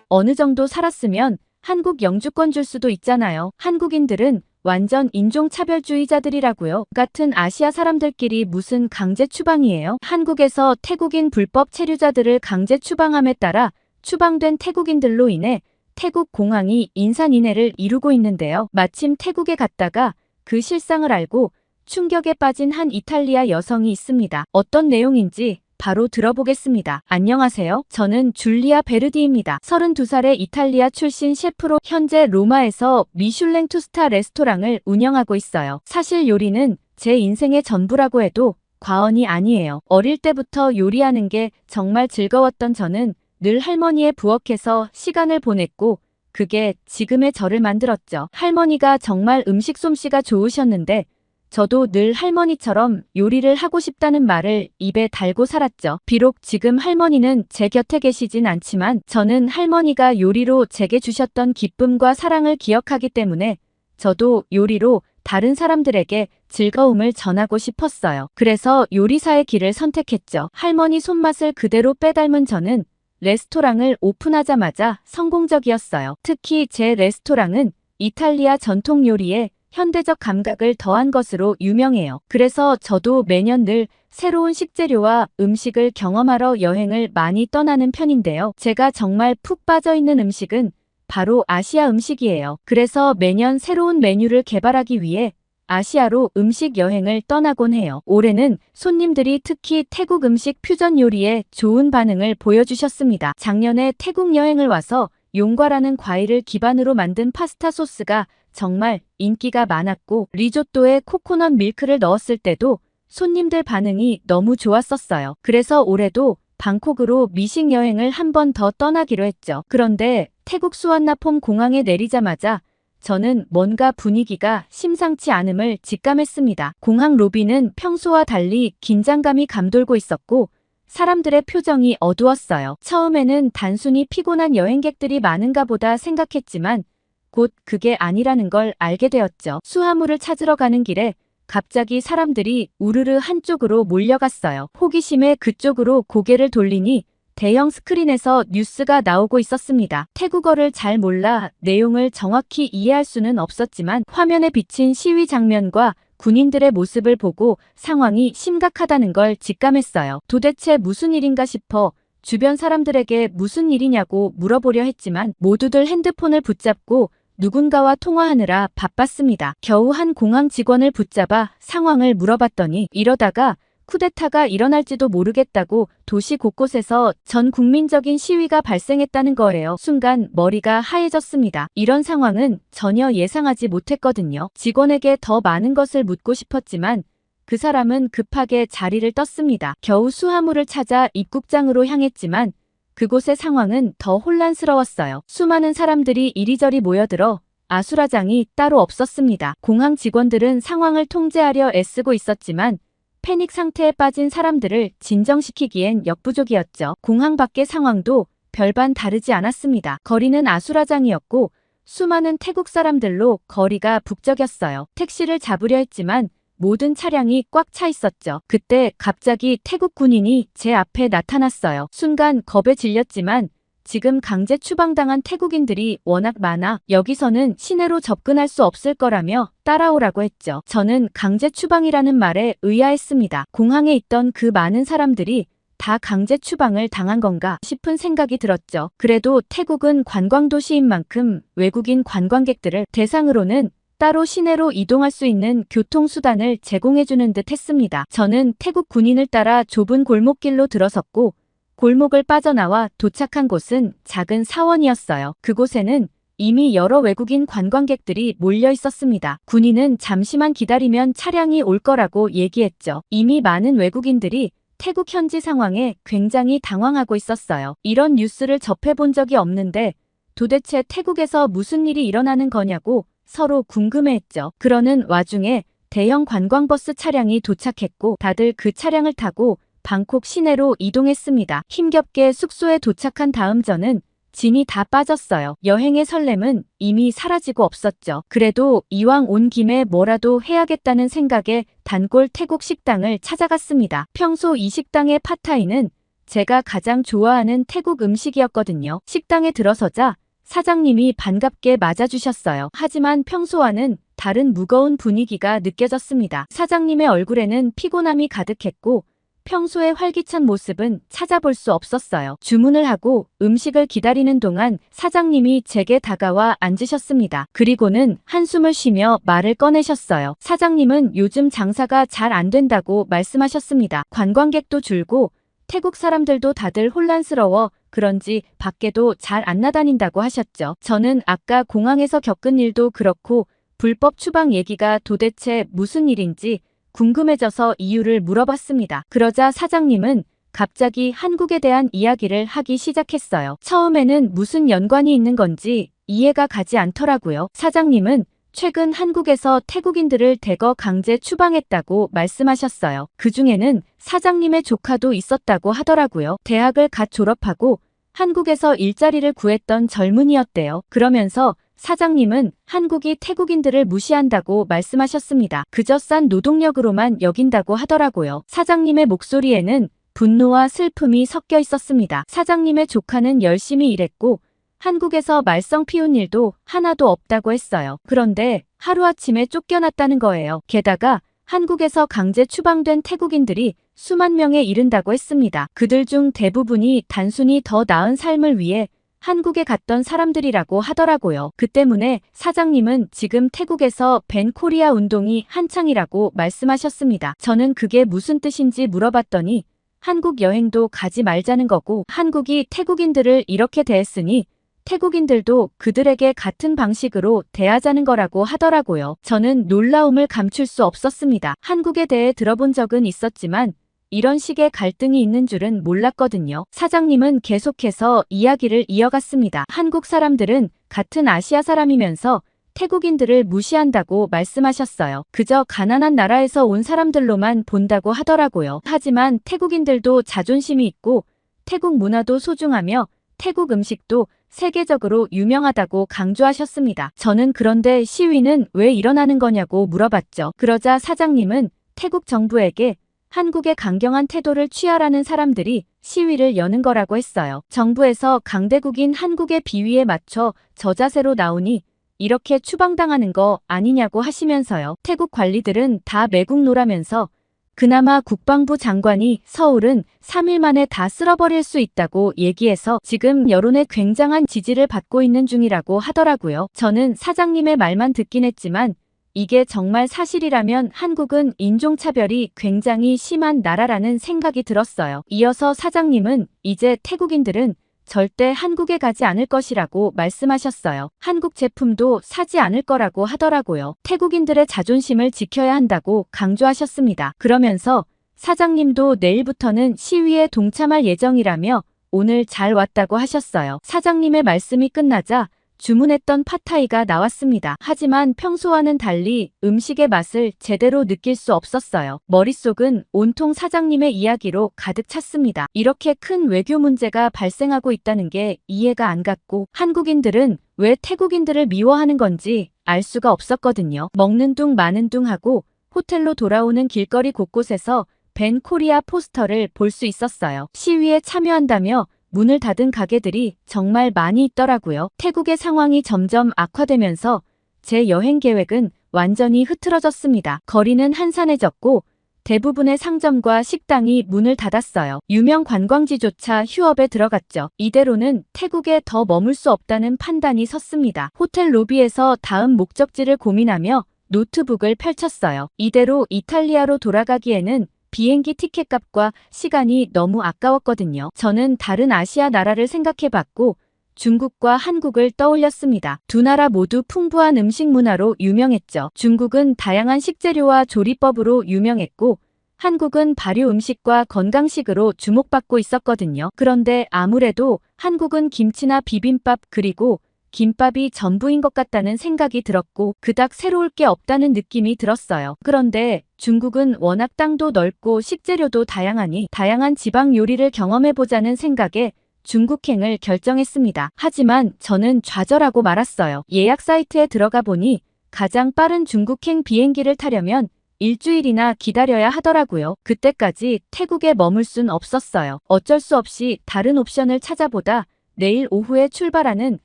어느 정도 살았으면 한국 영주권 줄 수도 있잖아요. 한국인들은 완전 인종차별주의자들이라고요. 같은 아시아 사람들끼리 무슨 강제 추방이에요? 한국에서 태국인 불법 체류자들을 강제 추방함에 따라 추방된 태국인들로 인해 태국 공항이 인산인해를 이루고 있는데요. 마침 태국에 갔다가 그 실상을 알고 충격에 빠진 한 이탈리아 여성이 있습니다. 어떤 내용인지 바로 들어보겠습니다. 안녕하세요. 저는 줄리아 베르디입니다. 32살의 이탈리아 출신 셰프로 현재 로마에서 미슐랭 투스타 레스토랑을 운영하고 있어요. 사실 요리는 제 인생의 전부라고 해도 과언이 아니에요. 어릴 때부터 요리하는 게 정말 즐거웠던 저는 늘 할머니의 부엌에서 시간을 보냈고 그게 지금의 저를 만들었죠. 할머니가 정말 음식 솜씨가 좋으셨는데 저도 늘 할머니처럼 요리를 하고 싶다는 말을 입에 달고 살았죠. 비록 지금 할머니는 제 곁에 계시진 않지만 저는 할머니가 요리로 제게 주셨던 기쁨과 사랑을 기억하기 때문에 저도 요리로 다른 사람들에게 즐거움을 전하고 싶었어요. 그래서 요리사의 길을 선택했죠. 할머니 손맛을 그대로 빼닮은 저는 레스토랑을 오픈하자마자 성공적이었어요. 특히 제 레스토랑은 이탈리아 전통 요리에 현대적 감각을 더한 것으로 유명해요. 그래서 저도 매년 늘 새로운 식재료와 음식을 경험하러 여행을 많이 떠나는 편인데요. 제가 정말 푹 빠져있는 음식은 바로 아시아 음식이에요. 그래서 매년 새로운 메뉴를 개발하기 위해 아시아로 음식 여행을 떠나곤 해요. 올해는 손님들이 특히 태국 음식 퓨전 요리에 좋은 반응을 보여주셨습니다. 작년에 태국 여행을 와서 용과라는 과일을 기반으로 만든 파스타 소스가 정말 인기가 많았고 리조또에 코코넛 밀크를 넣었을 때도 손님들 반응이 너무 좋았었어요. 그래서 올해도 방콕으로 미식 여행을 한 번 더 떠나기로 했죠. 그런데 태국 수완나폼 공항에 내리자마자 저는 뭔가 분위기가 심상치 않음을 직감했습니다. 공항 로비는 평소와 달리 긴장감이 감돌고 있었고 사람들의 표정이 어두웠어요. 처음에는 단순히 피곤한 여행객들이 많은가 보다 생각했지만 곧 그게 아니라는 걸 알게 되었죠. 수화물을 찾으러 가는 길에 갑자기 사람들이 우르르 한쪽으로 몰려갔어요. 호기심에 그쪽으로 고개를 돌리니 대형 스크린에서 뉴스가 나오고 있었습니다. 태국어를 잘 몰라 내용을 정확히 이해할 수는 없었지만 화면에 비친 시위 장면과 군인들의 모습을 보고 상황이 심각하다는 걸 직감했어요. 도대체 무슨 일인가 싶어 주변 사람들에게 무슨 일이냐고 물어보려 했지만 모두들 핸드폰을 붙잡고 누군가와 통화하느라 바빴습니다. 겨우 한 공항 직원을 붙잡아 상황을 물어봤더니 이러다가 쿠데타가 일어날지도 모르겠다고 도시 곳곳에서 전 국민적인 시위가 발생했다는 거예요. 순간 머리가 하얘졌습니다. 이런 상황은 전혀 예상하지 못했거든요. 직원에게 더 많은 것을 묻고 싶었지만 그 사람은 급하게 자리를 떴습니다. 겨우 수화물을 찾아 입국장으로 향했지만 그곳의 상황은 더 혼란스러웠어요. 수많은 사람들이 이리저리 모여들어 아수라장이 따로 없었습니다. 공항 직원들은 상황을 통제하려 애쓰고 있었지만 패닉 상태에 빠진 사람들을 진정시키기엔 역부족이었죠. 공항 밖의 상황도 별반 다르지 않았습니다. 거리는 아수라장이었고 수많은 태국 사람들로 거리가 북적였어요. 택시를 잡으려 했지만 모든 차량이 꽉 차 있었죠. 그때 갑자기 태국 군인이 제 앞에 나타났어요. 순간 겁에 질렸지만 지금 강제 추방당한 태국인들이 워낙 많아 여기서는 시내로 접근할 수 없을 거라며 따라오라고 했죠. 저는 강제 추방이라는 말에 의아했습니다. 공항에 있던 그 많은 사람들이 다 강제 추방을 당한 건가 싶은 생각이 들었죠. 그래도 태국은 관광도시인 만큼 외국인 관광객들을 대상으로는 따로 시내로 이동할 수 있는 교통수단을 제공해주는 듯 했습니다. 저는 태국 군인을 따라 좁은 골목길로 들어섰고 골목을 빠져나와 도착한 곳은 작은 사원이었어요. 그곳에는 이미 여러 외국인 관광객들이 몰려 있었습니다. 군인은 잠시만 기다리면 차량이 올 거라고 얘기했죠. 이미 많은 외국인들이 태국 현지 상황에 굉장히 당황하고 있었어요. 이런 뉴스를 접해본 적이 없는데 도대체 태국에서 무슨 일이 일어나는 거냐고 서로 궁금해했죠. 그러는 와중에 대형 관광버스 차량이 도착했고 다들 그 차량을 타고 방콕 시내로 이동했습니다. 힘겹게 숙소에 도착한 다음 저는 진이 다 빠졌어요. 여행의 설렘은 이미 사라지고 없었죠. 그래도 이왕 온 김에 뭐라도 해야겠다는 생각에 단골 태국 식당을 찾아갔습니다. 평소 이 식당의 팟타이는 제가 가장 좋아하는 태국 음식이었거든요. 식당에 들어서자 사장님이 반갑게 맞아주셨어요. 하지만 평소와는 다른 무거운 분위기가 느껴졌습니다. 사장님의 얼굴에는 피곤함이 가득했고 평소의 활기찬 모습은 찾아볼 수 없었어요. 주문을 하고 음식을 기다리는 동안 사장님이 제게 다가와 앉으셨습니다. 그리고는 한숨을 쉬며 말을 꺼내셨어요. 사장님은 요즘 장사가 잘 안 된다고 말씀하셨습니다. 관광객도 줄고 태국 사람들도 다들 혼란스러워 그런지 밖에도 잘 안 나다닌다고 하셨죠. 저는 아까 공항에서 겪은 일도 그렇고 불법 추방 얘기가 도대체 무슨 일인지 궁금해져서 이유를 물어봤습니다. 그러자 사장님은 갑자기 한국에 대한 이야기를 하기 시작했어요. 처음에는 무슨 연관이 있는 건지 이해가 가지 않더라고요. 사장님은 최근 한국에서 태국인들을 대거 강제 추방했다고 말씀하셨어요. 그중에는 사장님의 조카도 있었다고 하더라고요. 대학을 갓 졸업하고 한국에서 일자리를 구했던 젊은이였대요. 그러면서 사장님은 한국이 태국인들을 무시한다고 말씀하셨습니다. 그저 싼 노동력으로만 여긴다고 하더라고요. 사장님의 목소리에는 분노와 슬픔이 섞여 있었습니다. 사장님의 조카는 열심히 일했고 한국에서 말썽 피운 일도 하나도 없다고 했어요. 그런데 하루아침에 쫓겨났다는 거예요. 게다가 한국에서 강제 추방된 태국인들이 수만 명에 이른다고 했습니다. 그들 중 대부분이 단순히 더 나은 삶을 위해 한국에 갔던 사람들이라고 하더라고요. 그 때문에 사장님은 지금 태국에서 밴 코리아 운동이 한창이라고 말씀하셨습니다. 저는 그게 무슨 뜻인지 물어봤더니 한국 여행도 가지 말자는 거고 한국이 태국인들을 이렇게 대했으니 태국인들도 그들에게 같은 방식으로 대하자는 거라고 하더라고요. 저는 놀라움을 감출 수 없었습니다. 한국에 대해 들어본 적은 있었지만 이런 식의 갈등이 있는 줄은 몰랐거든요. 사장님은 계속해서 이야기를 이어갔습니다. 한국 사람들은 같은 아시아 사람이면서 태국인들을 무시한다고 말씀하셨어요. 그저 가난한 나라에서 온 사람들로만 본다고 하더라고요. 하지만 태국인들도 자존심이 있고 태국 문화도 소중하며 태국 음식도 세계적으로 유명하다고 강조하셨습니다. 저는 그런데 시위는 왜 일어나는 거냐고 물어봤죠. 그러자 사장님은 태국 정부에게 한국의 강경한 태도를 취하라는 사람들이 시위를 여는 거라고 했어요. 정부에서 강대국인 한국의 비위에 맞춰 저자세로 나오니 이렇게 추방당하는 거 아니냐고 하시면서요. 태국 관리들은 다 매국노라면서 그나마 국방부 장관이 서울은 3일 만에 다 쓸어버릴 수 있다고 얘기해서 지금 여론의 굉장한 지지를 받고 있는 중이라고 하더라고요. 저는 사장님의 말만 듣긴 했지만 이게 정말 사실이라면 한국은 인종차별이 굉장히 심한 나라라는 생각이 들었어요. 이어서 사장님은 이제 태국인들은 절대 한국에 가지 않을 것이라고 말씀하셨어요. 한국 제품도 사지 않을 거라고 하더라고요. 태국인들의 자존심을 지켜야 한다고 강조하셨습니다. 그러면서 사장님도 내일부터는 시위에 동참할 예정이라며 오늘 잘 왔다고 하셨어요. 사장님의 말씀이 끝나자 주문했던 팟타이가 나왔습니다. 하지만 평소와는 달리 음식의 맛을 제대로 느낄 수 없었어요. 머릿속은 온통 사장님의 이야기로 가득 찼습니다. 이렇게 큰 외교 문제가 발생하고 있다는 게 이해가 안 갔고 한국인들은 왜 태국인들을 미워하는 건지 알 수가 없었거든요. 먹는 둥 마는 둥 하고 호텔로 돌아오는 길거리 곳곳에서 밴 코리아 포스터를 볼 수 있었어요. 시위에 참여한다며 문을 닫은 가게들이 정말 많이 있더라고요. 태국의 상황이 점점 악화되면서 제 여행 계획은 완전히 흐트러졌습니다. 거리는 한산해졌고 대부분의 상점과 식당이 문을 닫았어요. 유명 관광지조차 휴업에 들어갔죠. 이대로는 태국에 더 머물 수 없다는 판단이 섰습니다. 호텔 로비에서 다음 목적지를 고민하며 노트북을 펼쳤어요. 이대로 이탈리아로 돌아가기에는 비행기 티켓값과 시간이 너무 아까웠거든요. 저는 다른 아시아 나라를 생각해봤고 중국과 한국을 떠올렸습니다. 두 나라 모두 풍부한 음식 문화로 유명했죠. 중국은 다양한 식재료와 조리법으로 유명했고 한국은 발효 음식과 건강식으로 주목받고 있었거든요. 그런데 아무래도 한국은 김치나 비빔밥 그리고 김밥이 전부인 것 같다는 생각이 들었고 그닥 새로울 게 없다는 느낌이 들었어요. 그런데 중국은 워낙 땅도 넓고 식재료도 다양하니 다양한 지방 요리를 경험해보자는 생각에 중국행을 결정했습니다. 하지만 저는 좌절하고 말았어요. 예약 사이트에 들어가 보니 가장 빠른 중국행 비행기를 타려면 일주일이나 기다려야 하더라고요. 그때까지 태국에 머물 순 없었어요. 어쩔 수 없이 다른 옵션을 찾아보다 내일 오후에 출발하는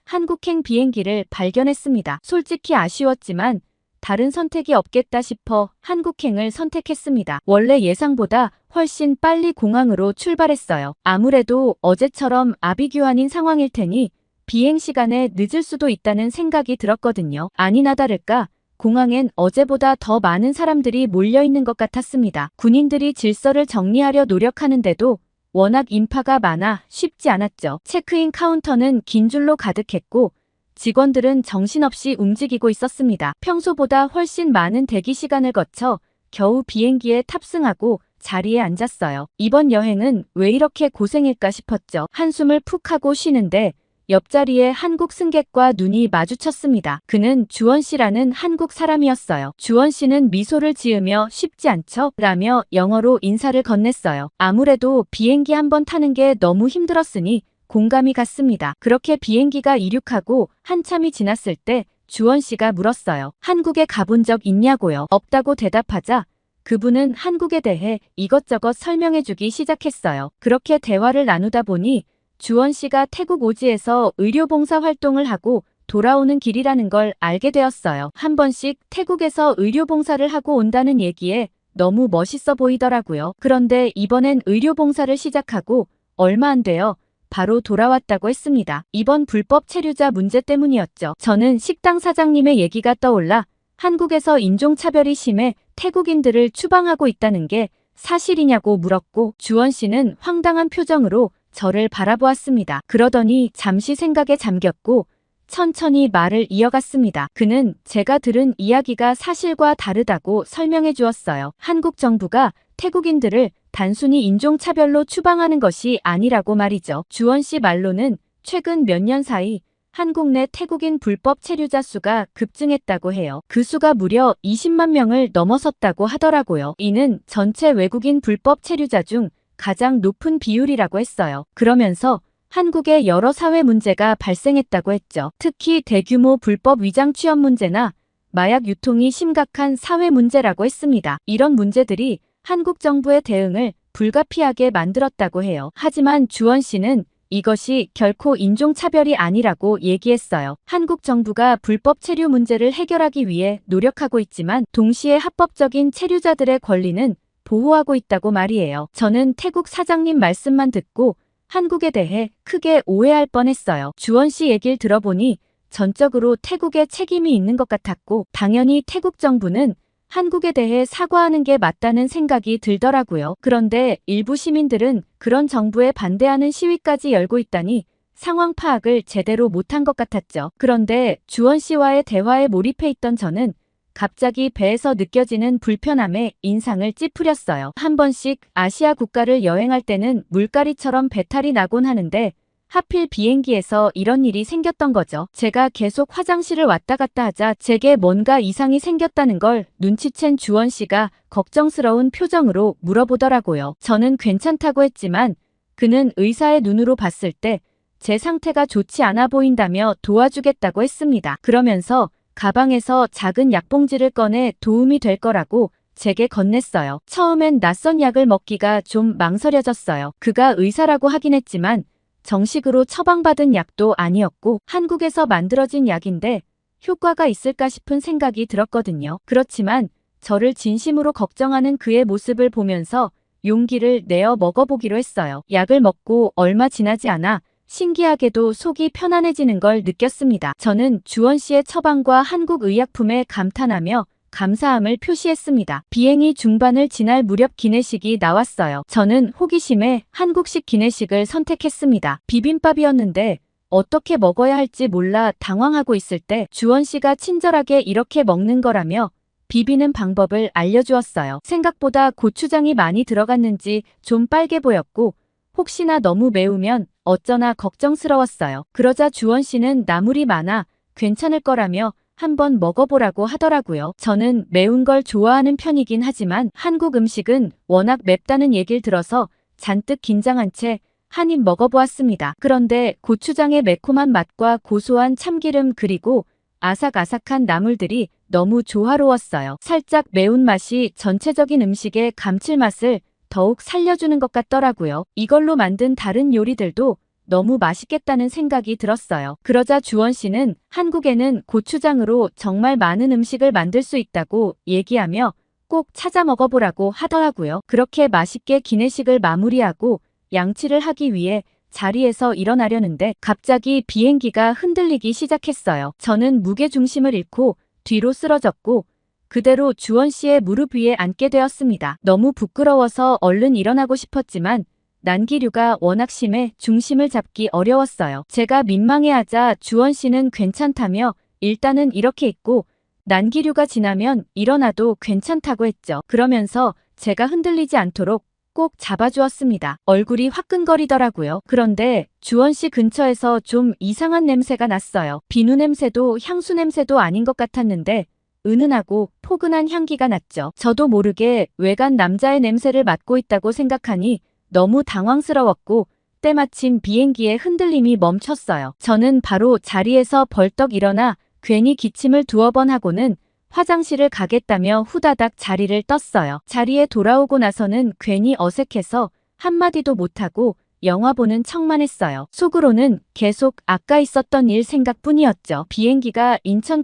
한국행 비행기를 발견했습니다. 솔직히 아쉬웠지만 다른 선택이 없겠다 싶어 한국행을 선택했습니다. 원래 예상보다 훨씬 빨리 공항으로 출발했어요. 아무래도 어제처럼 아비규환인 상황일 테니 비행 시간에 늦을 수도 있다는 생각이 들었거든요. 아니나 다를까 공항엔 어제보다 더 많은 사람들이 몰려있는 것 같았습니다. 군인들이 질서를 정리하려 노력하는데도 워낙 인파가 많아 쉽지 않았죠. 체크인 카운터는 긴 줄로 가득했고 직원들은 정신없이 움직이고 있었습니다. 평소보다 훨씬 많은 대기 시간을 거쳐 겨우 비행기에 탑승하고 자리에 앉았어요. 이번 여행은 왜 이렇게 고생일까 싶었죠. 한숨을 푹 하고 쉬는데 옆자리에 한국 승객과 눈이 마주쳤습니다. 그는 주원 씨라는 한국 사람이었어요. 주원 씨는 미소를 지으며 쉽지 않죠? 라며 영어로 인사를 건넸어요. 아무래도 비행기 한 번 타는 게 너무 힘들었으니 공감이 갔습니다. 그렇게 비행기가 이륙하고 한참이 지났을 때 주원 씨가 물었어요. 한국에 가본 적 있냐고요? 없다고 대답하자 그분은 한국에 대해 이것저것 설명해주기 시작했어요. 그렇게 대화를 나누다 보니 주원 씨가 태국 오지에서 의료봉사 활동을 하고 돌아오는 길이라는 걸 알게 되었어요. 한 번씩 태국에서 의료봉사를 하고 온다는 얘기에 너무 멋있어 보이더라고요. 그런데 이번엔 의료봉사를 시작하고 얼마 안 돼요. 바로 돌아왔다고 했습니다. 이번 불법 체류자 문제 때문이었죠. 저는 식당 사장님의 얘기가 떠올라 한국에서 인종차별이 심해 태국인들을 추방하고 있다는 게 사실이냐고 물었고 주원 씨는 황당한 표정으로 저를 바라보았습니다. 그러더니 잠시 생각에 잠겼고 천천히 말을 이어갔습니다. 그는 제가 들은 이야기가 사실과 다르다고 설명해 주었어요. 한국 정부가 태국인들을 단순히 인종차별로 추방하는 것이 아니라고 말이죠. 주원 씨 말로는 최근 몇 년 사이 한국 내 태국인 불법 체류자 수가 급증했다고 해요. 그 수가 무려 20만 명을 넘어섰다고 하더라고요. 이는 전체 외국인 불법 체류자 중 가장 높은 비율이라고 했어요. 그러면서 한국에 여러 사회 문제가 발생했다고 했죠. 특히 대규모 불법 위장 취업 문제나 마약 유통이 심각한 사회 문제라고 했습니다. 이런 문제들이 한국 정부의 대응을 불가피하게 만들었다고 해요. 하지만 주원 씨는 이것이 결코 인종차별이 아니라고 얘기했어요. 한국 정부가 불법 체류 문제를 해결하기 위해 노력하고 있지만 동시에 합법적인 체류자들의 권리는 보호하고 있다고 말이에요. 저는 태국 사장님 말씀만 듣고 한국에 대해 크게 오해할 뻔했어요. 주원 씨 얘기를 들어보니 전적으로 태국에 책임이 있는 것 같았고 당연히 태국 정부는 한국에 대해 사과하는 게 맞다는 생각이 들더라고요. 그런데 일부 시민들은 그런 정부에 반대하는 시위까지 열고 있다니 상황 파악을 제대로 못한 것 같았죠. 그런데 주원 씨와의 대화에 몰입해 있던 저는 갑자기 배에서 느껴지는 불편함에 인상을 찌푸렸어요. 한 번씩 아시아 국가를 여행할 때는 물가리처럼 배탈이 나곤 하는데 하필 비행기에서 이런 일이 생겼던 거죠. 제가 계속 화장실을 왔다 갔다 하자 제게 뭔가 이상이 생겼다는 걸 눈치챈 주원 씨가 걱정스러운 표정으로 물어보더라고요. 저는 괜찮다고 했지만 그는 의사의 눈으로 봤을 때 제 상태가 좋지 않아 보인다며 도와주겠다고 했습니다. 그러면서 가방에서 작은 약봉지를 꺼내 도움이 될 거라고 제게 건넸어요. 처음엔 낯선 약을 먹기가 좀 망설여졌어요. 그가 의사라고 하긴 했지만 정식으로 처방받은 약도 아니었고 한국에서 만들어진 약인데 효과가 있을까 싶은 생각이 들었거든요. 그렇지만 저를 진심으로 걱정하는 그의 모습을 보면서 용기를 내어 먹어보기로 했어요. 약을 먹고 얼마 지나지 않아 신기하게도 속이 편안해지는 걸 느꼈습니다. 저는 주원 씨의 처방과 한국 의약품에 감탄하며 감사함을 표시했습니다. 비행이 중반을 지날 무렵 기내식이 나왔어요. 저는 호기심에 한국식 기내식을 선택했습니다. 비빔밥이었는데 어떻게 먹어야 할지 몰라 당황하고 있을 때 주원 씨가 친절하게 이렇게 먹는 거라며 비비는 방법을 알려주었어요. 생각보다 고추장이 많이 들어갔는지 좀 빨개 보였고 혹시나 너무 매우면 어쩌나 걱정스러웠어요. 그러자 주원 씨는 나물이 많아 괜찮을 거라며 한번 먹어보라고 하더라고요. 저는 매운 걸 좋아하는 편이긴 하지만 한국 음식은 워낙 맵다는 얘기를 들어서 잔뜩 긴장한 채 한 입 먹어보았습니다. 그런데 고추장의 매콤한 맛과 고소한 참기름 그리고 아삭아삭한 나물들이 너무 조화로웠어요. 살짝 매운맛이 전체적인 음식의 감칠맛을 더욱 살려주는 것 같더라고요. 이걸로 만든 다른 요리들도 너무 맛있겠다는 생각이 들었어요. 그러자 주원 씨는 한국에는 고추장으로 정말 많은 음식을 만들 수 있다고 얘기하며 꼭 찾아 먹어보라고 하더라고요. 그렇게 맛있게 기내식을 마무리하고 양치를 하기 위해 자리에서 일어나려는데 갑자기 비행기가 흔들리기 시작했어요. 저는 무게중심을 잃고 뒤로 쓰러졌고 그대로 주원 씨의 무릎 위에 앉게 되었습니다. 너무 부끄러워서 얼른 일어나고 싶었지만 난기류가 워낙 심해 중심을 잡기 어려웠어요. 제가 민망해하자 주원 씨는 괜찮다며 일단은 이렇게 있고 난기류가 지나면 일어나도 괜찮다고 했죠. 그러면서 제가 흔들리지 않도록 꼭 잡아주었습니다. 얼굴이 화끈거리더라고요. 그런데 주원 씨 근처에서 좀 이상한 냄새가 났어요. 비누 냄새도 향수 냄새도 아닌 것 같았는데 은은하고 포근한 향기가 났죠. 저도 모르게 외간 남자의 냄새를 맡고 있다고 생각하니 너무 당황스러웠고 때마침 비행기의 흔들림이 멈췄어요. 저는 바로 자리에서 벌떡 일어나 괜히 기침을 두어 번 하고는 화장실을 가겠다며 후다닥 자리를 떴어요. 자리에 돌아오고 나서는 괜히 어색해서 한마디도 못하고 영화 보는 척만 했어요. 속으로는 계속 아까 있었던 일 생각뿐이었죠. 비행기가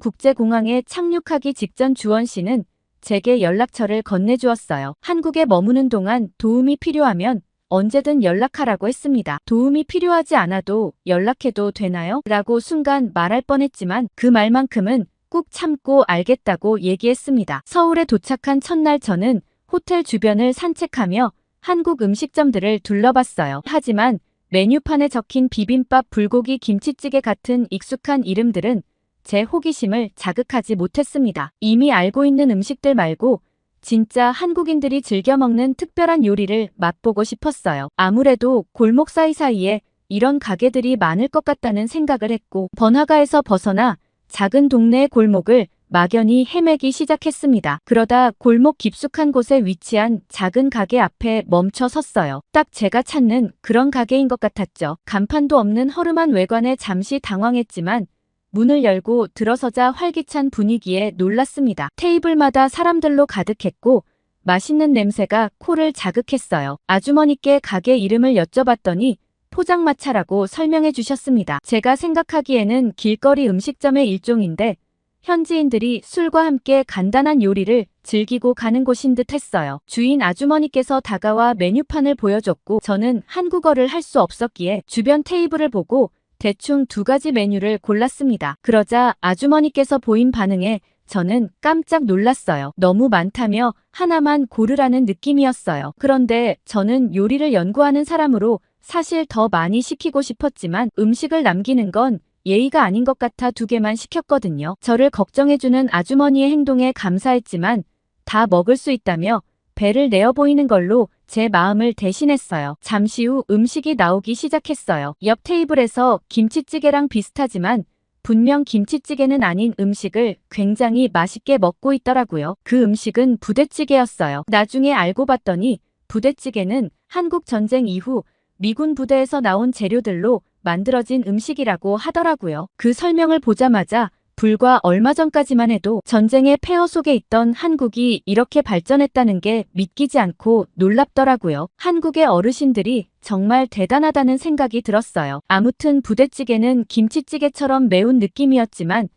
인천국제공항에 착륙하기 직전 주원 씨는 제게 연락처를 건네주었어요. 한국에 머무는 동안 도움이 필요하면 언제든 연락하라고 했습니다. 도움이 필요하지 않아도 연락해도 되나요? 라고 순간 말할 뻔했지만 그 말만큼은 꾹 참고 알겠다고 얘기했습니다. 서울에 도착한 첫날 저는 호텔 주변을 산책하며 한국 음식점들을 둘러봤어요. 하지만 메뉴판에 적힌 비빔밥, 불고기, 김치찌개 같은 익숙한 이름들은 제 호기심을 자극하지 못했습니다. 이미 알고 있는 음식들 말고 진짜 한국인들이 즐겨 먹는 특별한 요리를 맛보고 싶었어요. 아무래도 골목 사이사이에 이런 가게들이 많을 것 같다는 생각을 했고 번화가에서 벗어나 작은 동네의 골목을 막연히 헤매기 시작했습니다. 그러다 골목 깊숙한 곳에 위치한 작은 가게 앞에 멈춰 섰어요. 딱 제가 찾는 그런 가게인 것 같았죠. 간판도 없는 허름한 외관에 잠시 당황했지만 문을 열고 들어서자 활기찬 분위기에 놀랐습니다. 테이블마다 사람들로 가득했고 맛있는 냄새가 코를 자극했어요. 아주머니께 가게 이름을 여쭤봤더니 포장마차라고 설명해 주셨습니다. 제가 생각하기에는 길거리 음식점의 일종인데 현지인들이 술과 함께 간단한 요리를 즐기고 가는 곳인 듯 했어요. 주인 아주머니께서 다가와 메뉴판을 보여줬고 저는 한국어를 할 수 없었기에 주변 테이블을 보고 대충 2가지 메뉴를 골랐습니다. 그러자 아주머니께서 보인 반응에 저는 깜짝 놀랐어요. 너무 많다며 하나만 고르라는 느낌이었어요. 그런데 저는 요리를 연구하는 사람으로 사실 더 많이 시키고 싶었지만 음식을 남기는 건 예의가 아닌 것 같아 2개만 시켰거든요. 저를 걱정해주는 아주머니의 행동에 감사했지만 다 먹을 수 있다며 배를 내어 보이는 걸로 제 마음을 대신했어요. 잠시 후 음식이 나오기 시작했어요. 옆 테이블에서 김치찌개랑 비슷하지만 분명 김치찌개는 아닌 음식을 굉장히 맛있게 먹고 있더라고요. 그 음식은 부대찌개였어요. 나중에 알고 봤더니 부대찌개는 한국 전쟁 이후 미군 부대에서 나온 재료들로 만들어진 음식이라고 하더라고요. 그 설명을 보자마자 불과 얼마 전까지만 해도 전쟁의 폐허 속에 있던 한국이 이렇게 발전했다는 게 믿기지 않고 놀랍더라고요. 한국의 어르신들이 정말 대단하다는 생각이 들었어요. 아무튼 부대찌개는 김치찌개처럼 매운 느낌이었지만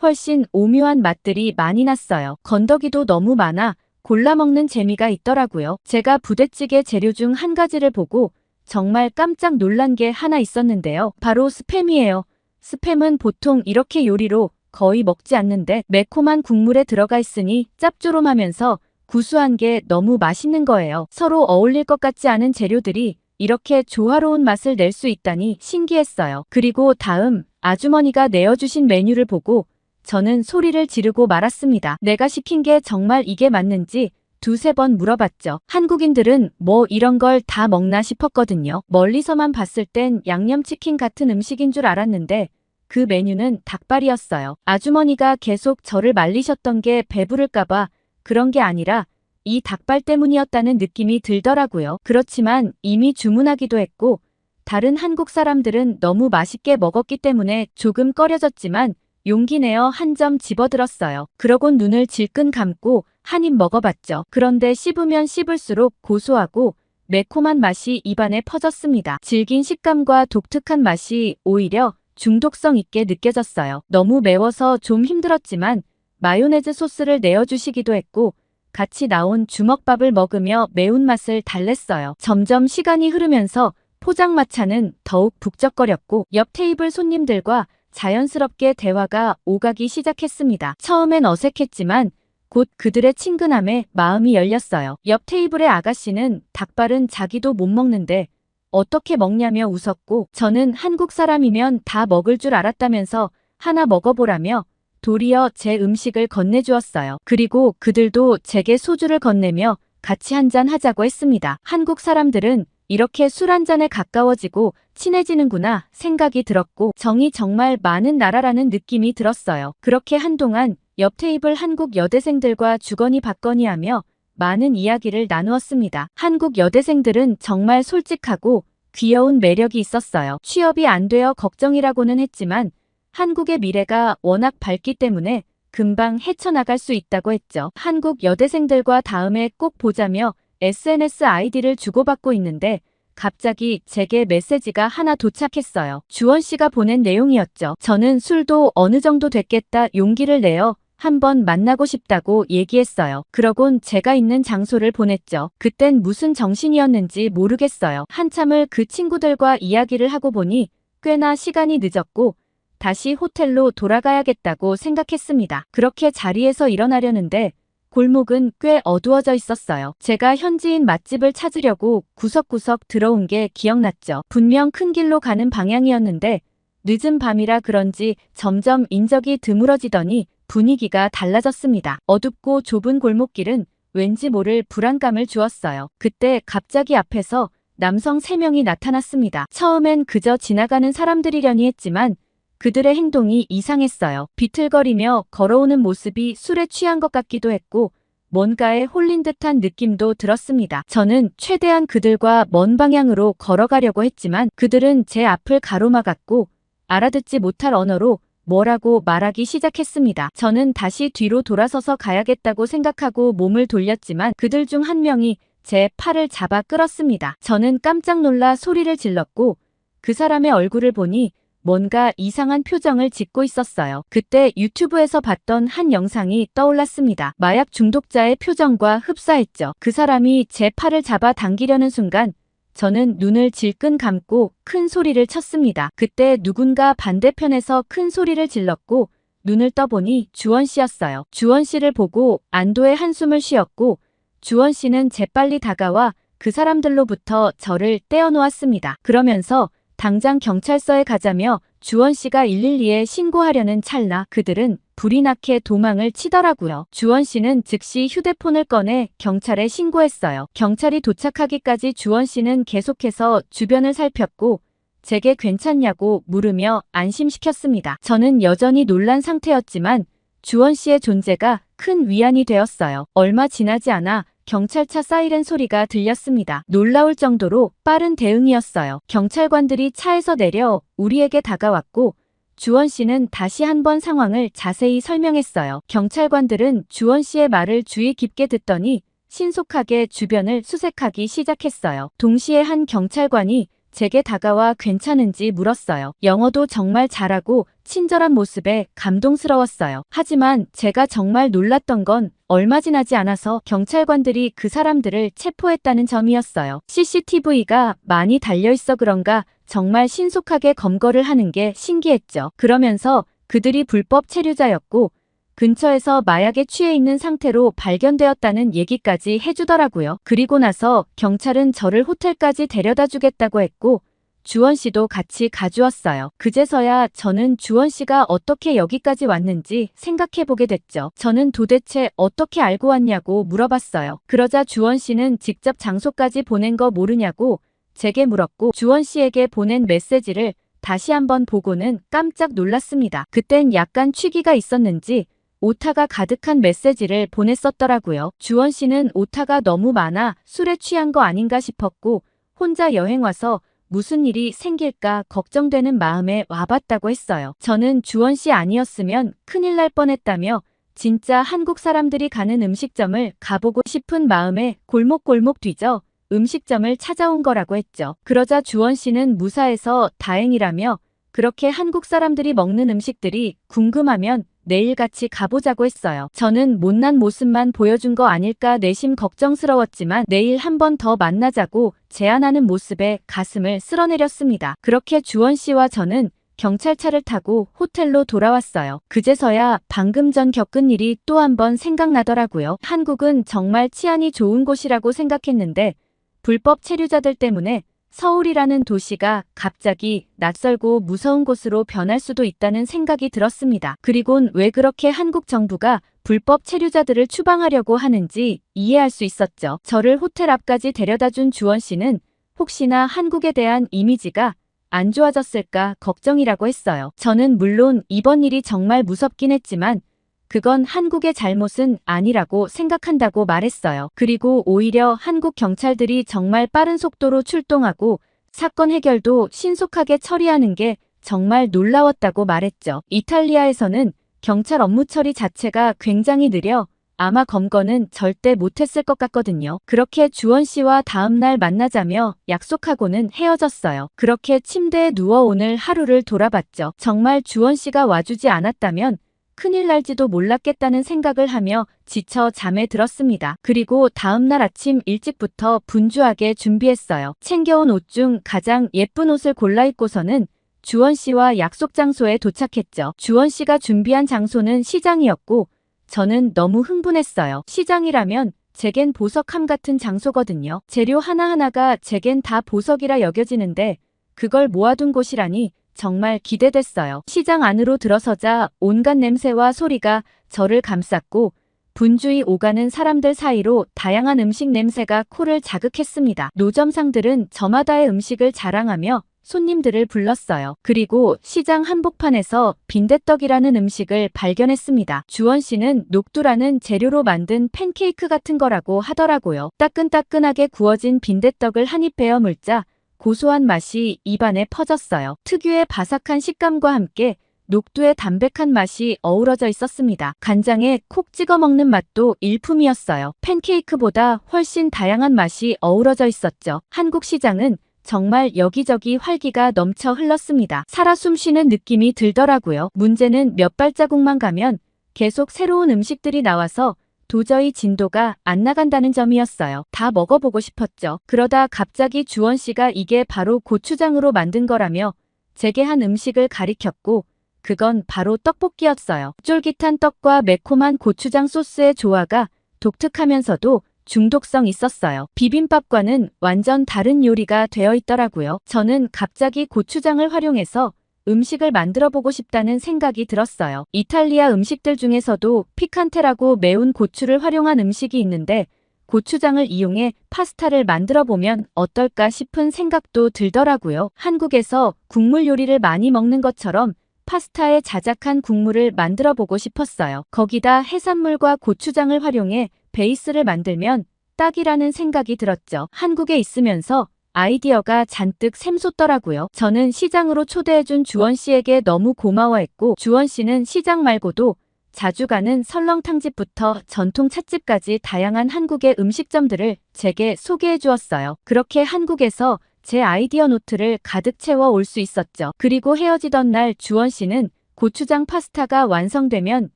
훨씬 오묘한 맛들이 많이 났어요. 건더기도 너무 많아 골라 먹는 재미가 있더라고요. 제가 부대찌개 재료 중 한 가지를 보고 정말 깜짝 놀란 게 하나 있었는데요. 바로 스팸이에요. 스팸은 보통 이렇게 요리로 거의 먹지 않는데 매콤한 국물에 들어가 있으니 짭조름하면서 구수한 게 너무 맛있는 거예요. 서로 어울릴 것 같지 않은 재료들이 이렇게 조화로운 맛을 낼 수 있다니 신기했어요. 그리고 다음 아주머니가 내어주신 메뉴를 보고 저는 소리를 지르고 말았습니다. 내가 시킨 게 정말 이게 맞는지 2~3번 물어봤죠. 한국인들은 뭐 이런 걸 다 먹나 싶었거든요. 멀리서만 봤을 땐 양념치킨 같은 음식인 줄 알았는데 그 메뉴는 닭발이었어요. 아주머니가 계속 저를 말리셨던 게 배부를까봐 그런 게 아니라 이 닭발 때문이었다는 느낌이 들더라고요. 그렇지만 이미 주문하기도 했고 다른 한국 사람들은 너무 맛있게 먹었기 때문에 조금 꺼려졌지만 용기 내어 한 점 집어들었어요. 그러곤 눈을 질끈 감고 한 입 먹어봤죠. 그런데 씹으면 씹을수록 고소하고 매콤한 맛이 입안에 퍼졌습니다. 질긴 식감과 독특한 맛이 오히려 중독성 있게 느껴졌어요. 너무 매워서 좀 힘들었지만 마요네즈 소스를 내어주시기도 했고 같이 나온 주먹밥을 먹으며 매운맛을 달랬어요. 점점 시간이 흐르면서 포장마차는 더욱 북적거렸고 옆 테이블 손님들과 자연스럽게 대화가 오가기 시작했습니다. 처음엔 어색했지만 곧 그들의 친근함에 마음이 열렸어요. 옆 테이블의 아가씨는 닭발은 자기도 못 먹는데 어떻게 먹냐며 웃었고 저는 한국 사람이면 다 먹을 줄 알았다면서 하나 먹어보라며 도리어 제 음식을 건네주었어요. 그리고 그들도 제게 소주를 건네며 같이 한잔 하자고 했습니다. 한국 사람들은 이렇게 술 한 잔에 가까워지고 친해지는구나 생각이 들었고 정이 정말 많은 나라라는 느낌이 들었어요. 그렇게 한동안 옆 테이블 한국 여대생들과 주거니 받거니 하며 많은 이야기를 나누었습니다. 한국 여대생들은 정말 솔직하고 귀여운 매력이 있었어요. 취업이 안 되어 걱정이라고는 했지만 한국의 미래가 워낙 밝기 때문에 금방 헤쳐나갈 수 있다고 했죠. 한국 여대생들과 다음에 꼭 보자며 SNS 아이디를 주고받고 있는데 갑자기 제게 메시지가 하나 도착했어요. 주원 씨가 보낸 내용이었죠. 저는 술도 어느 정도 됐겠다 용기를 내어 한번 만나고 싶다고 얘기했어요. 그러곤 제가 있는 장소를 보냈죠. 그땐 무슨 정신이었는지 모르겠어요. 한참을 그 친구들과 이야기를 하고 보니 꽤나 시간이 늦었고 다시 호텔로 돌아가야겠다고 생각했습니다. 그렇게 자리에서 일어나려는데 골목은 꽤 어두워져 있었어요. 제가 현지인 맛집을 찾으려고 구석구석 들어온 게 기억났죠. 분명 큰 길로 가는 방향이었는데 늦은 밤이라 그런지 점점 인적이 드물어지더니 분위기가 달라졌습니다. 어둡고 좁은 골목길은 왠지 모를 불안감을 주었어요. 그때 갑자기 앞에서 남성 3명이 나타났습니다. 처음엔 그저 지나가는 사람들이려니 했지만 그들의 행동이 이상했어요. 비틀거리며 걸어오는 모습이 술에 취한 것 같기도 했고 뭔가에 홀린 듯한 느낌도 들었습니다. 저는 최대한 그들과 먼 방향으로 걸어가려고 했지만 그들은 제 앞을 가로막았고 알아듣지 못할 언어로 뭐라고 말하기 시작했습니다. 저는 다시 뒤로 돌아서서 가야겠다고 생각하고 몸을 돌렸지만 그들 중 한 명이 제 팔을 잡아 끌었습니다. 저는 깜짝 놀라 소리를 질렀고 그 사람의 얼굴을 보니 뭔가 이상한 표정을 짓고 있었어요. 그때 유튜브에서 봤던 한 영상이 떠올랐습니다. 마약 중독자의 표정과 흡사했죠. 그 사람이 제 팔을 잡아 당기려는 순간 저는 눈을 질끈 감고 큰 소리를 쳤습니다. 그때 누군가 반대편에서 큰 소리를 질렀고 눈을 떠보니 주원 씨였어요. 주원 씨를 보고 안도의 한숨을 쉬었고 주원 씨는 재빨리 다가와 그 사람들로부터 저를 떼어놓았습니다. 그러면서 당장 경찰서에 가자며 주원 씨가 112에 신고하려는 찰나 그들은 불이 나게 도망을 치더라고요. 주원 씨는 즉시 휴대폰을 꺼내 경찰에 신고했어요. 경찰이 도착하기까지 주원 씨는 계속해서 주변을 살폈고 제게 괜찮냐고 물으며 안심시켰습니다. 저는 여전히 놀란 상태였지만 주원 씨의 존재가 큰 위안이 되었어요. 얼마 지나지 않아 경찰차 사이렌 소리가 들렸습니다. 놀라울 정도로 빠른 대응이었어요. 경찰관들이 차에서 내려 우리에게 다가왔고 주원 씨는 다시 한번 상황을 자세히 설명했어요. 경찰관들은 주원 씨의 말을 주의 깊게 듣더니 신속하게 주변을 수색하기 시작했어요. 동시에 한 경찰관이 제게 다가와 괜찮은지 물었어요. 영어도 정말 잘하고 친절한 모습에 감동스러웠어요. 하지만 제가 정말 놀랐던 건 얼마 지나지 않아서 경찰관들이 그 사람들을 체포했다는 점이었어요. CCTV가 많이 달려있어 그런가 정말 신속하게 검거를 하는 게 신기했죠. 그러면서 그들이 불법 체류자였고 근처에서 마약에 취해 있는 상태로 발견되었다는 얘기까지 해주더라고요. 그리고 나서 경찰은 저를 호텔까지 데려다 주겠다고 했고 주원 씨도 같이 가주었어요. 그제서야 저는 주원 씨가 어떻게 여기까지 왔는지 생각해보게 됐죠. 저는 도대체 어떻게 알고 왔냐고 물어봤어요. 그러자 주원 씨는 직접 장소까지 보낸 거 모르냐고 제게 물었고 주원 씨에게 보낸 메시지를 다시 한번 보고는 깜짝 놀랐습니다. 그땐 약간 취기가 있었는지 오타가 가득한 메시지를 보냈었더라고요. 주원 씨는 오타가 너무 많아 술에 취한 거 아닌가 싶었고 혼자 여행 와서 무슨 일이 생길까 걱정되는 마음에 와봤다고 했어요. 저는 주원 씨 아니었으면 큰일 날 뻔했다며 진짜 한국 사람들이 가는 음식점을 가보고 싶은 마음에 골목골목 뒤져 음식점을 찾아온 거라고 했죠. 그러자 주원 씨는 무사해서 다행이라며 그렇게 한국 사람들이 먹는 음식들이 궁금하면 내일 같이 가보자고 했어요. 저는 못난 모습만 보여준 거 아닐까 내심 걱정스러웠지만 내일 한 번 더 만나자고 제안하는 모습에 가슴을 쓸어내렸습니다. 그렇게 주원 씨와 저는 경찰차를 타고 호텔로 돌아왔어요. 그제서야 방금 전 겪은 일이 또 한 번 생각나더라고요. 한국은 정말 치안이 좋은 곳이라고 생각했는데 불법 체류자들 때문에 서울이라는 도시가 갑자기 낯설고 무서운 곳으로 변할 수도 있다는 생각이 들었습니다. 그리곤 왜 그렇게 한국 정부가 불법 체류자들을 추방하려고 하는지 이해할 수 있었죠. 저를 호텔 앞까지 데려다준 주원 씨는 혹시나 한국에 대한 이미지가 안 좋아졌을까 걱정이라고 했어요. 저는 물론 이번 일이 정말 무섭긴 했지만 그건 한국의 잘못은 아니라고 생각한다고 말했어요. 그리고 오히려 한국 경찰들이 정말 빠른 속도로 출동하고 사건 해결도 신속하게 처리하는 게 정말 놀라웠다고 말했죠. 이탈리아에서는 경찰 업무 처리 자체가 굉장히 느려 아마 검거는 절대 못했을 것 같거든요. 그렇게 주원 씨와 다음날 만나자며 약속하고는 헤어졌어요. 그렇게 침대에 누워 오늘 하루를 돌아봤죠. 정말 주원 씨가 와주지 않았다면 큰일 날지도 몰랐겠다는 생각을 하며 지쳐 잠에 들었습니다. 그리고 다음날 아침 일찍부터 분주하게 준비했어요. 챙겨온 옷 중 가장 예쁜 옷을 골라 입고서는 주원 씨와 약속 장소에 도착했죠. 주원 씨가 준비한 장소는 시장이었고 저는 너무 흥분했어요. 시장이라면 제겐 보석함 같은 장소거든요. 재료 하나하나가 제겐 다 보석이라 여겨지는데 그걸 모아둔 곳이라니 정말 기대됐어요. 시장 안으로 들어서자 온갖 냄새와 소리가 저를 감쌌고 분주히 오가는 사람들 사이로 다양한 음식 냄새가 코를 자극했습니다. 노점상들은 저마다의 음식을 자랑하며 손님들을 불렀어요. 그리고 시장 한복판에서 빈대떡이라는 음식을 발견했습니다. 주원 씨는 녹두라는 재료로 만든 팬케이크 같은 거라고 하더라고요. 따끈따끈하게 구워진 빈대떡을 한 입 베어 물자 고소한 맛이 입안에 퍼졌어요. 특유의 바삭한 식감과 함께 녹두의 담백한 맛이 어우러져 있었습니다. 간장에 콕 찍어 먹는 맛도 일품이었어요. 팬케이크보다 훨씬 다양한 맛이 어우러져 있었죠. 한국 시장은 정말 여기저기 활기가 넘쳐 흘렀습니다. 살아 숨쉬는 느낌이 들더라고요. 문제는 몇 발자국만 가면 계속 새로운 음식들이 나와서 도저히 진도가 안 나간다는 점이었어요. 다 먹어보고 싶었죠. 그러다 갑자기 주원 씨가 이게 바로 고추장으로 만든 거라며 제게 한 음식을 가리켰고 그건 바로 떡볶이였어요. 쫄깃한 떡과 매콤한 고추장 소스의 조화가 독특하면서도 중독성 있었어요. 비빔밥과는 완전 다른 요리가 되어 있더라고요. 저는 갑자기 고추장을 활용해서 음식을 만들어 보고 싶다는 생각이 들었어요. 이탈리아 음식들 중에서도 피칸테라고 매운 고추를 활용한 음식이 있는데 고추장을 이용해 파스타를 만들어 보면 어떨까 싶은 생각도 들더라고요. 한국에서 국물 요리를 많이 먹는 것처럼 파스타에 자작한 국물을 만들어 보고 싶었어요. 거기다 해산물과 고추장을 활용해 베이스를 만들면 딱이라는 생각이 들었죠. 한국에 있으면서 아이디어가 잔뜩 샘솟더라고요. 저는 시장으로 초대해준 주원 씨에게 너무 고마워했고 주원 씨는 시장 말고도 자주 가는 설렁탕집부터 전통 찻집까지 다양한 한국의 음식점들을 제게 소개해 주었어요. 그렇게 한국에서 제 아이디어 노트를 가득 채워 올 수 있었죠. 그리고 헤어지던 날 주원 씨는 고추장 파스타가 완성되면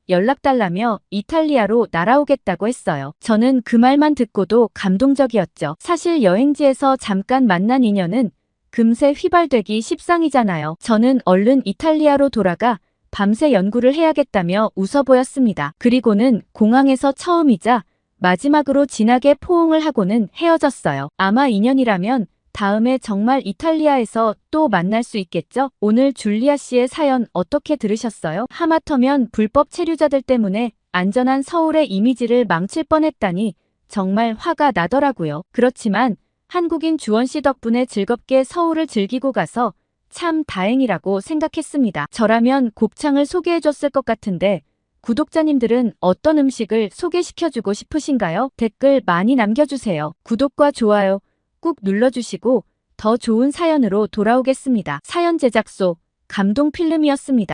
연락달라며 이탈리아로 날아오겠다고 했어요. 저는 그 말만 듣고도 감동적이었죠. 사실 여행지에서 잠깐 만난 인연은 금세 휘발되기 십상이잖아요. 저는 얼른 이탈리아로 돌아가 밤새 연구를 해야겠다며 웃어 보였습니다. 그리고는 공항에서 처음이자 마지막으로 진하게 포옹을 하고는 헤어졌어요. 아마 인연이라면 다음에 정말 이탈리아에서 또 만날 수 있겠죠? 오늘 줄리아 씨의 사연 어떻게 들으셨어요? 하마터면 불법 체류자들 때문에 안전한 서울의 이미지를 망칠 뻔했다니 정말 화가 나더라고요. 그렇지만 한국인 주원 씨 덕분에 즐겁게 서울을 즐기고 가서 참 다행이라고 생각했습니다. 저라면 곱창을 소개해줬을 것 같은데 구독자님들은 어떤 음식을 소개시켜주고 싶으신가요? 댓글 많이 남겨주세요. 구독과 좋아요 꾹 눌러주시고 더 좋은 사연으로 돌아오겠습니다. 사연 제작소 감동 필름이었습니다.